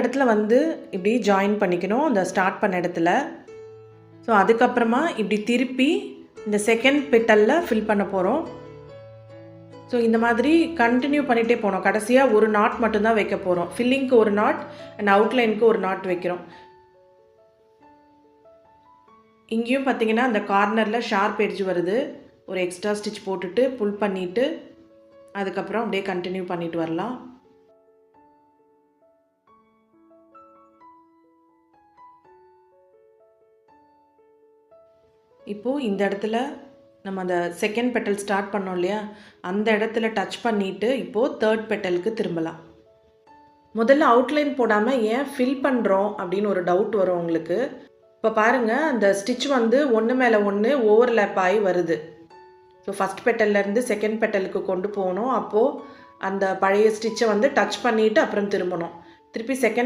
இடத்துல வந்து இப்படி ஜாயின் பண்ணிக்கணும் அந்த ஸ்டார்ட் பண்ண இடத்துல. ஸோ அதுக்கப்புறமா இப்படி திருப்பி இந்த செகண்ட் பெட்டலில் ஃபில் பண்ண போகிறோம். ஸோ இந்த மாதிரி கண்டினியூ பண்ணிகிட்டே போகணும். கடைசியாக ஒரு நாட் மட்டும்தான் வைக்க போகிறோம். ஃபில்லிங்க்கு ஒரு நாட் அண்ட் அவுட்லைனுக்கு ஒரு நாட் வைக்கிறோம். இங்கேயும் பார்த்தீங்கன்னா அந்த கார்னரில் ஷார்ப் எட்ஜ் வருது. ஒரு எக்ஸ்ட்ரா ஸ்டிச் போட்டுட்டு புல் பண்ணிவிட்டு அதுக்கப்புறம் அப்படியே கண்டினியூ பண்ணிட்டு வரலாம். இப்போது இந்த இடத்துல நம்ம அந்த செகண்ட் பெட்டல் ஸ்டார்ட் பண்ணோம் இல்லையா, அந்த இடத்துல டச் பண்ணிவிட்டு இப்போது தேர்ட் பெட்டலுக்கு திரும்பலாம். முதல்ல அவுட்லைன் போடாமல் ஏன் ஃபில் பண்ணுறோம் அப்படின்னு ஒரு டவுட் வரும் உங்களுக்கு. இப்போ பாருங்கள், அந்த ஸ்டிச் வந்து ஒன்று மேலே ஒன்று ஓவர்லேப் ஆகி வருது. ஸோ ஃபஸ்ட் பெட்டல்லேருந்து செகண்ட் பெட்டலுக்கு கொண்டு போகணும். அப்போது அந்த பழைய ஸ்டிச்சை வந்து டச் பண்ணிவிட்டு அப்புறம் திரும்பணும். திருப்பி செகண்ட்